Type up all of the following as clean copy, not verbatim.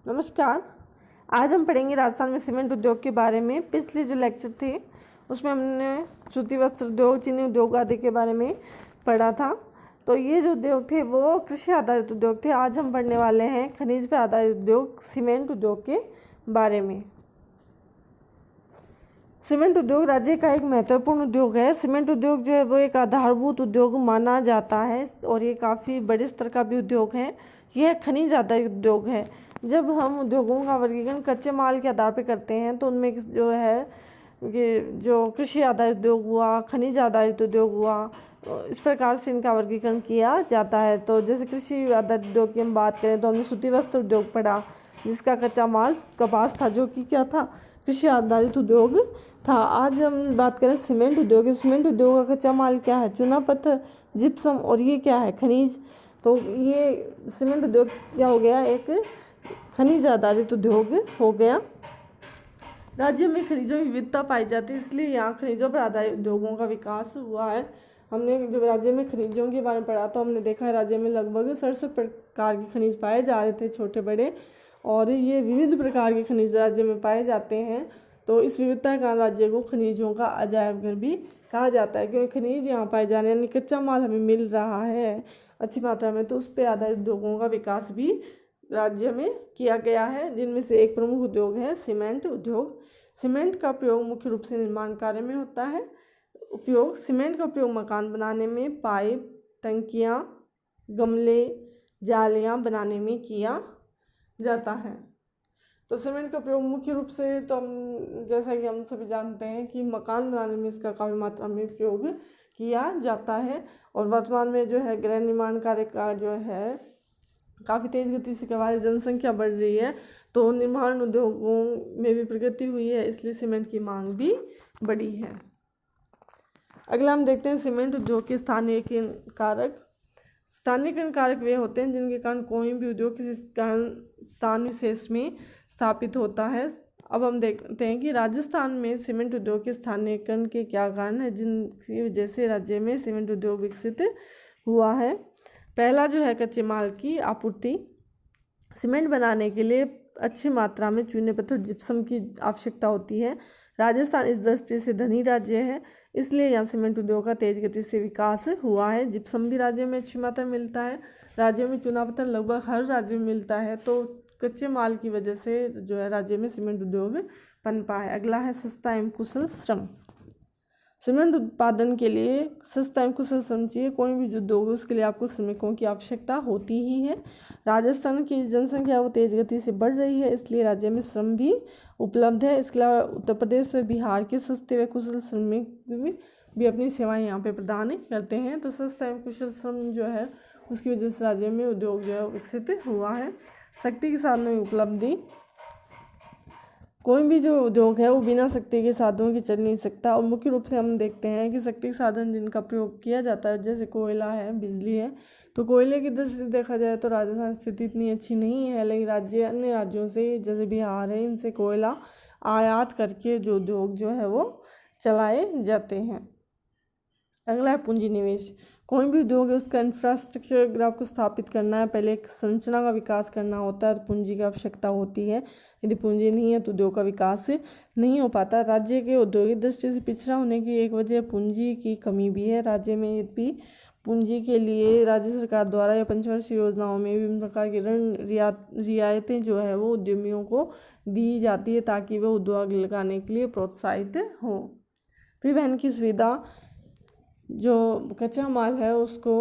नमस्कार। आज हम पढ़ेंगे राजस्थान में सीमेंट उद्योग के बारे में। पिछले जो लेक्चर थे उसमें हमने सूती वस्त्र उद्योग, चीनी उद्योग आदि के बारे में पढ़ा था। तो ये जो उद्योग थे वो कृषि आधारित उद्योग थे। आज हम पढ़ने वाले हैं खनिज पर आधारित उद्योग, सीमेंट उद्योग के बारे में। सीमेंट उद्योग राज्य का एक महत्वपूर्ण उद्योग है। सीमेंट उद्योग जो है वो एक आधारभूत उद्योग माना जाता है और ये काफ़ी बड़े स्तर का भी उद्योग है। यह खनिज आधारित उद्योग है। जब हम उद्योगों का वर्गीकरण कच्चे माल के आधार पर करते हैं तो उनमें जो है ये जो कृषि आधारित उद्योग हुआ, खनिज आधारित उद्योग हुआ, इस प्रकार से इनका वर्गीकरण किया जाता है। तो जैसे कृषि आधारित उद्योग की हम बात करें तो हमने सूती वस्त्र उद्योग पढ़ा, जिसका कच्चा माल कपास था, जो कि क्या था, कृषि आधारित उद्योग था। आज हम बात करें सीमेंट उद्योग। सीमेंट उद्योग का कच्चा माल क्या है? चूना पत्थर, जिप्सम, और ये क्या है? खनिज। तो ये सीमेंट उद्योग क्या हो गया? एक खनिज आधारित उद्योग हो गया। राज्य में खनिजों की विविधता पाई जाती है, इसलिए यहाँ खनिजों पर आधारित उद्योगों का विकास हुआ है। हमने जब राज्य में खनिजों के बारे में पढ़ा तो हमने देखा है राज्य में लगभग 67 प्रकार के खनिज पाए जा रहे थे, छोटे बड़े, और ये विविध प्रकार के खनिज राज्य में पाए जाते हैं। तो इस विविधता का राज्य को खनिजों का अजायब घर भी कहा जाता है, क्योंकि खनिज यहाँ पाए जाने यानी कच्चा माल हमें मिल रहा है अच्छी मात्रा में, तो उस पर आधारित उद्योगों का विकास भी राज्य में किया गया है, जिनमें से एक प्रमुख उद्योग है सीमेंट उद्योग। सीमेंट का प्रयोग मुख्य रूप से निर्माण कार्य में होता है। सीमेंट का उपयोग मकान बनाने में, पाइप, टंकियाँ, गमले, जालियाँ बनाने में किया जाता है। तो सीमेंट का प्रयोग मुख्य रूप से तो हम जैसा कि हम सभी जानते हैं कि मकान बनाने में इसका काफ़ी मात्रा में प्रयोग किया जाता है। और वर्तमान में जो है गृह निर्माण कार्य का जो है काफ़ी तेज़ गति से करवा रही, जनसंख्या बढ़ रही है, तो निर्माण उद्योगों में भी प्रगति हुई है, इसलिए सीमेंट की मांग भी बढ़ी है। अगला हम देखते हैं सीमेंट उद्योग के स्थानीयकरण कारक। स्थानीयकरण कारक वे होते हैं जिनके कारण कोई भी उद्योग किसी स्थान विशेष में स्थापित होता है। अब हम देखते हैं कि राजस्थान में सीमेंट उद्योग के स्थानीयकरण के क्या कारण हैं जिनकी वजह से राज्य में सीमेंट उद्योग विकसित हुआ है। पहला जो है कच्चे माल की आपूर्ति। सीमेंट बनाने के लिए अच्छी मात्रा में चूने पत्थर, जिप्सम की आवश्यकता होती है। राजस्थान इस दृष्टि से धनी राज्य है, इसलिए यहाँ सीमेंट उद्योग का तेज गति से विकास हुआ है। जिप्सम भी राज्य में अच्छी मात्रा में मिलता है। राज्य में चूना पत्थर लगभग हर राज्य में मिलता है, तो कच्चे माल की वजह से जो है राज्य में सीमेंट उद्योग पनपा है। अगला है सस्ता एवं कुशल श्रम। सीमेंट उत्पादन के लिए सस्ता एवं कुशल श्रम चाहिए। कोई भी उद्योग है उसके लिए आपको श्रमिकों की आवश्यकता होती ही है। राजस्थान की जनसंख्या वो तेज गति से बढ़ रही है, इसलिए राज्य में श्रम भी उपलब्ध है। इसके अलावा उत्तर प्रदेश व बिहार के सस्ते व कुशल श्रमिक भी अपनी सेवाएं यहाँ पे प्रदान करते हैं। तो सस्ता एवं कुशल श्रम जो है उसकी वजह से राज्य में उद्योग जो है विकसित हुआ है। शक्ति के साधनों की उपलब्धि। कोई भी जो उद्योग है वो बिना शक्ति के साधनों की चल नहीं सकता, और मुख्य रूप से हम देखते हैं कि शक्ति के साधन जिनका प्रयोग किया जाता है जैसे कोयला है, बिजली है। तो कोयले की दृष्टि से देखा जाए तो राजस्थान स्थिति इतनी अच्छी नहीं है, लेकिन अन्य राज्यों से जैसे बिहार है, इनसे कोयला आयात करके जो उद्योग जो है वो चलाए जाते हैं। अगला है पूंजी निवेश। कोई भी उद्योग है उसका इंफ्रास्ट्रक्चर अगर आपको स्थापित करना है, पहले एक संरचना का विकास करना होता है, तो पूंजी की आवश्यकता होती है। यदि पूंजी नहीं है तो उद्योग का विकास नहीं हो पाता। राज्य के औद्योगिक दृष्टि से पिछड़ा होने की एक वजह पूंजी की कमी भी है। राज्य में भी पूंजी के लिए राज्य सरकार द्वारा या पंचवर्षीय योजनाओं में विभिन्न प्रकार की ऋण रियायतें जो है वो उद्यमियों को दी जाती है, ताकि वह उद्योग लगाने के लिए प्रोत्साहित हो। परिवहन की सुविधा। जो कच्चा माल है उसको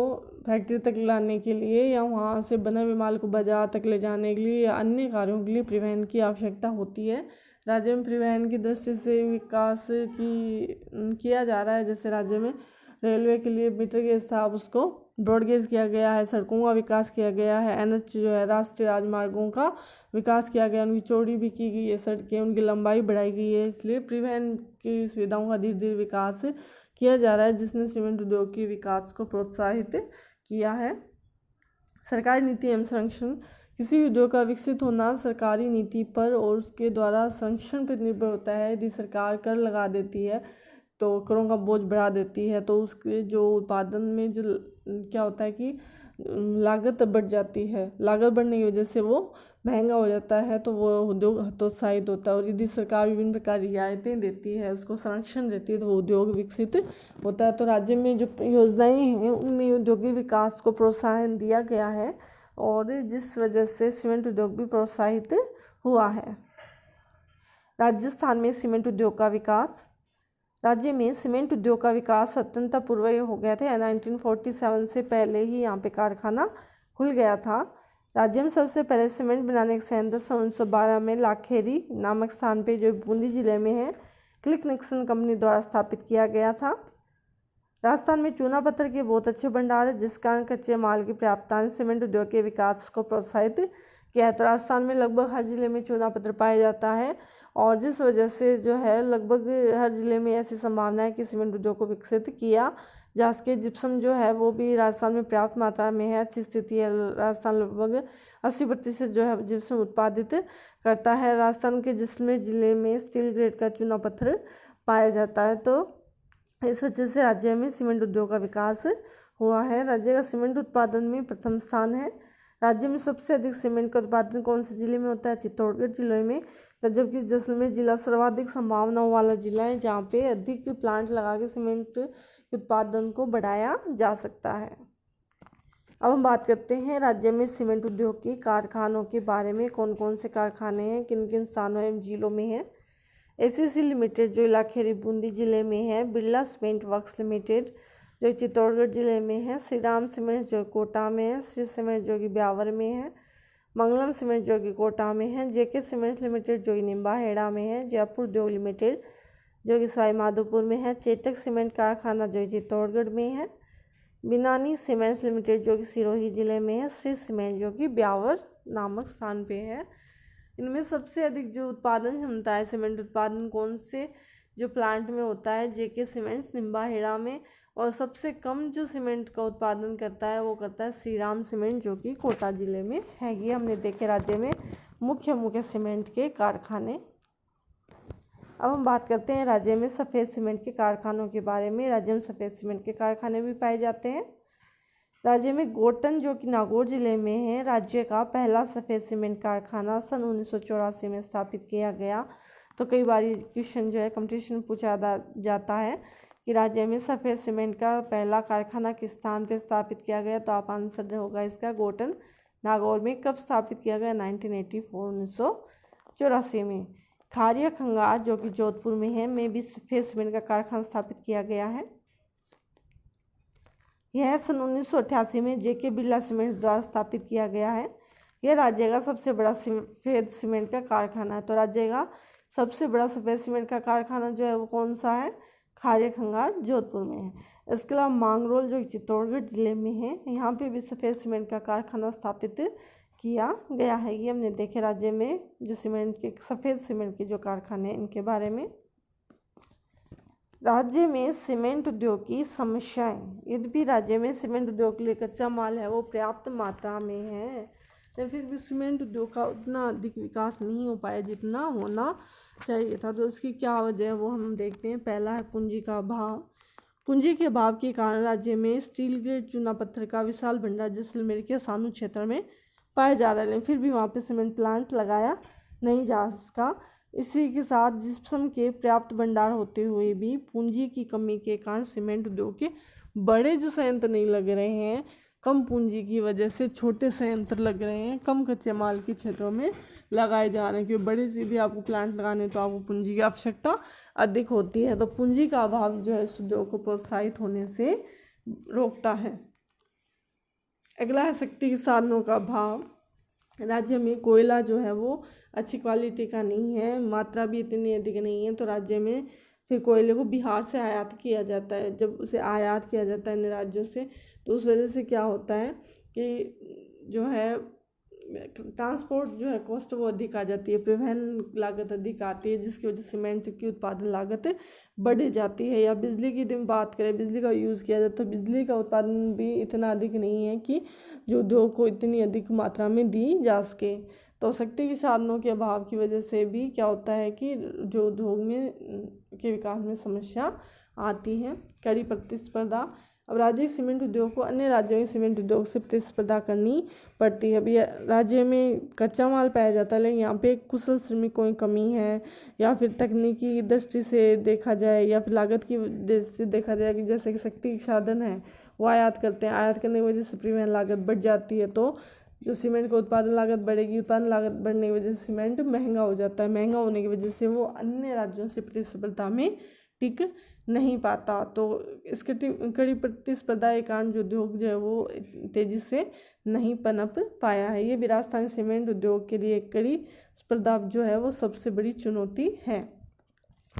फैक्ट्री तक लाने के लिए या वहाँ से बने हुए माल को बाजार तक ले जाने के लिए या अन्य कार्यों के लिए परिवहन की आवश्यकता होती है। राज्य में परिवहन की दृष्टि से विकास किया जा रहा है। जैसे राज्य में रेलवे के लिए मीटर गेज था, अब उसको ब्रॉडगेज किया गया है। सड़कों का विकास किया गया है। NH जो है राष्ट्रीय राजमार्गों का विकास किया गया, उनकी चौड़ी भी की गई है सड़कें, उनकी लंबाई बढ़ाई गई है। इसलिए परिवहन की सुविधाओं का धीरे धीरे विकास किया जा रहा है, जिसने सीमेंट उद्योग के विकास को प्रोत्साहित किया है। सरकारी नीति एवं संरक्षण। किसी भी उद्योग का विकसित होना सरकारी नीति पर और उसके द्वारा संरक्षण पर निर्भर होता है। यदि सरकार कर लगा देती है तो करों का बोझ बढ़ा देती है, तो उसके जो उत्पादन में जो क्या होता है कि लागत बढ़ जाती है। लागत बढ़ने की वजह से वो महंगा हो जाता है, तो वो उद्योग हतोत्साहित होता है। और यदि सरकार विभिन्न प्रकार की रियायतें देती है, उसको संरक्षण देती है, तो वो उद्योग विकसित होता है। तो राज्य में जो योजनाएं हैं उनमें औद्योगिक विकास को प्रोत्साहन दिया गया है, और जिस वजह से सीमेंट उद्योग भी प्रोत्साहित हुआ है। राजस्थान में सीमेंट उद्योग का विकास। राज्य में सीमेंट उद्योग का विकास स्वतंत्रता पूर्व हो गया था। 1947 से पहले ही यहाँ पे कारखाना खुल गया था। राज्य में सबसे पहले सीमेंट बनाने का संयंत्र 1912 में लाखेरी नामक स्थान पे, जो बूंदी जिले में है, क्लिक निक्सन कंपनी द्वारा स्थापित किया गया था। राजस्थान में चूना पत्थर के बहुत अच्छे भंडार है, जिस कारण कच्चे माल की प्राप्तता ने सीमेंट उद्योग के विकास को प्रोत्साहित किया है। तो राजस्थान में लगभग हर जिले में चूना पत्थर पाया जाता है, और जिस वजह से जो है लगभग हर जिले में ऐसी संभावना है कि सीमेंट उद्योग को विकसित किया जा सके। जिप्सम जो है वो भी राजस्थान में पर्याप्त मात्रा में है, अच्छी स्थिति है। राजस्थान लगभग 80% जो है जिप्सम उत्पादित करता है। राजस्थान के जैसलमेर जिले में स्टील ग्रेड का चूना पत्थर पाया जाता है। तो इस वजह से राज्य में सीमेंट उद्योग का विकास हुआ है। राज्य का सीमेंट उत्पादन में प्रथम स्थान है। राज्य में सबसे अधिक सीमेंट का उत्पादन कौन से जिले में होता है? चित्तौड़गढ़ जिले में। जबकि जैसलमेर जिला सर्वाधिक संभावनाओं वाला जिला है, जहाँ पे अधिक प्लांट लगा के सीमेंट उत्पादन को बढ़ाया जा सकता है। अब हम बात करते हैं राज्य में सीमेंट उद्योग के कारखानों के बारे में। कौन कौन से कारखाने हैं, किन किन स्थानों एवं जिलों में हैं। एसीसी लिमिटेड जो इलाखेरी बूंदी जिले में है, बिरला सीमेंट वर्क्स लिमिटेड जो चित्तौड़गढ़ जिले में है, श्री राम सीमेंट जो कोटा में है, श्री सीमेंट जो कि ब्यावर में है, मंगलम सीमेंट जो कि कोटा में है, जेके सीमेंट लिमिटेड जो कि निम्बाहेड़ा में है, जयपुर उद्योग लिमिटेड जो कि सवाई माधोपुर में है, चेतक सीमेंट कारखाना जो कि चित्तौड़गढ़ में है, बिनानी सीमेंट्स लिमिटेड जो कि सिरोही जिले में है, श्री सीमेंट जो कि ब्यावर नामक स्थान पे है। इनमें सबसे अधिक जो उत्पादन क्षमता है सीमेंट उत्पादन कौन से जो प्लांट में होता है? जेके सीमेंट्स निम्बाहेड़ा में। और सबसे कम जो सीमेंट का उत्पादन करता है वो करता है श्री राम सीमेंट जो कि कोटा जिले में है। ये हमने देखे राज्य में मुख्य सीमेंट के कारखाने। अब हम बात करते हैं राज्य में सफ़ेद सीमेंट के कारखानों के बारे में। राज्य में सफ़ेद सीमेंट के कारखाने भी पाए जाते हैं। राज्य में गोटन जो कि नागौर जिले में है, राज्य का पहला सफ़ेद सीमेंट कारखाना सन 1984 में स्थापित किया गया। तो कई बार ये क्वेश्चन जो है कंपटीशन पूछा जाता है कि राज्य में सफ़ेद सीमेंट का पहला कारखाना किस स्थान पर स्थापित किया गया, तो आप आंसर होगा इसका गोटन नागौर में। कब स्थापित किया गया? 1984 में। खारिया खंगार जो कि जोधपुर में है, में भी सफ़ेद सीमेंट का कारखाना स्थापित किया गया है। यह सन 1988 में जेके बिरला सीमेंट्स द्वारा स्थापित किया गया है। यह राज्य का सबसे बड़ा सफ़ेद सीमेंट का कारखाना है। तो राज्य का सबसे बड़ा सफ़ेद सीमेंट का कारखाना जो है वो कौन सा है? खारिया खंगार जोधपुर में है। इसके अलावा मांगरोल जो चित्तौड़गढ़ जिले में है, यहाँ पे भी सफ़ेद सीमेंट का कारखाना स्थापित किया गया है। ये हमने देखे राज्य में जो सीमेंट के सफ़ेद सीमेंट के जो कारखाने हैं इनके बारे में। राज्य में सीमेंट उद्योग की समस्याएं। यद्यपि राज्य में सीमेंट उद्योग के लिए कच्चा माल है वो पर्याप्त मात्रा में है, तो फिर भी सीमेंट उद्योग का उतना अधिक विकास नहीं हो पाया जितना होना चाहिए था। तो इसकी क्या वजह है वो हम देखते हैं। पहला है पूंजी का अभाव। पूंजी के अभाव के कारण राज्य में स्टील ग्रेड चूना पत्थर का विशाल भंडार जैसलमेर के सानू क्षेत्र में पाया जा रहा है, लेकिन फिर भी वहाँ पे सीमेंट प्लांट लगाया नहीं जा सका। इसी के साथ जिप्सम के पर्याप्त भंडार होते हुए भी पूंजी की कमी के कारण सीमेंट उद्योग के बड़े जो संयंत्र नहीं लग रहे हैं, कम पूंजी की वजह से छोटे संयंत्र लग रहे हैं, कम कच्चे माल के क्षेत्रों में लगाए जा रहे हैं। क्योंकि बड़े सीधे आपको प्लांट लगाने तो आपको पूंजी की आवश्यकता अधिक होती है, तो पूंजी का अभाव जो है इस उद्योग को प्रोत्साहित होने से रोकता है। अगला है शक्ति के साधनों का अभाव। राज्य में कोयला जो है वो अच्छी क्वालिटी का नहीं है, मात्रा भी इतनी अधिक नहीं है, तो राज्य में फिर कोयले को बिहार से आयात किया जाता है। जब उसे आयात किया जाता है अन्य राज्यों से, तो उस वजह से क्या होता है कि जो है ट्रांसपोर्ट जो है कॉस्ट वो अधिक आ जाती है, परिवहन लागत अधिक आती है, जिसकी वजह से सीमेंट की उत्पादन लागत बढ़ जाती है। या बिजली की दिन बात करें, बिजली का यूज़ किया जाए तो बिजली का उत्पादन भी इतना अधिक नहीं है कि जो उद्योग को इतनी अधिक मात्रा में दी जा सके। तो शक्ति के साधनों के अभाव की वजह से भी क्या होता है कि जो उद्योग में के विकास में समस्या आती है। कड़ी प्रतिस्पर्धा। अब राज्य के सीमेंट उद्योग को अन्य राज्यों के सीमेंट उद्योग से प्रतिस्पर्धा करनी पड़ती है। अभी राज्य में कच्चा माल पाया जाता है, लेकिन यहाँ पे कुशल श्रमिकों की कमी है, या फिर तकनीकी दृष्टि से देखा जाए, या फिर लागत की दृष्टि से देखा जाए कि जैसे कि शक्ति साधन है वो आयात करते हैं, आयात करने की वजह से परिवहन लागत बढ़ जाती है, तो जो सीमेंट का उत्पादन लागत बढ़ेगी, उत्पादन लागत बढ़ने की वजह से सीमेंट महंगा हो जाता है, महंगा होने की वजह से वो अन्य राज्यों से प्रतिस्पर्धा में टिक नहीं पाता। तो इसके कड़ी प्रतिस्पर्धा के कारण जो उद्योग जो है वो तेजी से नहीं पनप पाया है। ये भी राजस्थानी सीमेंट उद्योग के लिए कड़ी स्पर्धा जो है वो सबसे बड़ी चुनौती है।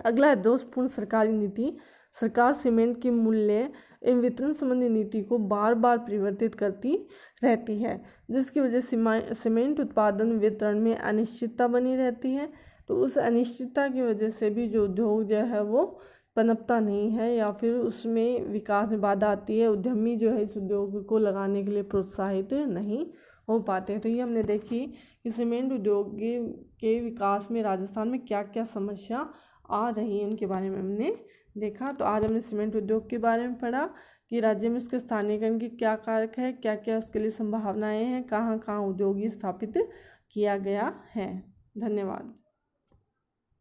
अगला है दोषपूर्ण सरकारी नीति। सरकार सीमेंट के मूल्य एवं वितरण संबंधी नीति को बार बार परिवर्तित करती रहती है, जिसकी वजह से सीमेंट उत्पादन वितरण में अनिश्चितता बनी रहती है। तो उस अनिश्चितता की वजह से भी जो उद्योग जो है वो पनपता नहीं है, या फिर उसमें विकास में बाधा आती है, उद्यमी जो है इस उद्योग को लगाने के लिए प्रोत्साहित नहीं हो पाते हैं। तो ये हमने देखी कि सीमेंट उद्योग के विकास में राजस्थान में क्या क्या समस्या आ रही है, उनके बारे में हमने देखा। तो आज हमने सीमेंट उद्योग के बारे में पढ़ा कि राज्य में उसके स्थानीयकरण की क्या कारक है, क्या क्या उसके लिए संभावनाएं हैं, कहाँ कहाँ उद्योग स्थापित किया गया है। धन्यवाद।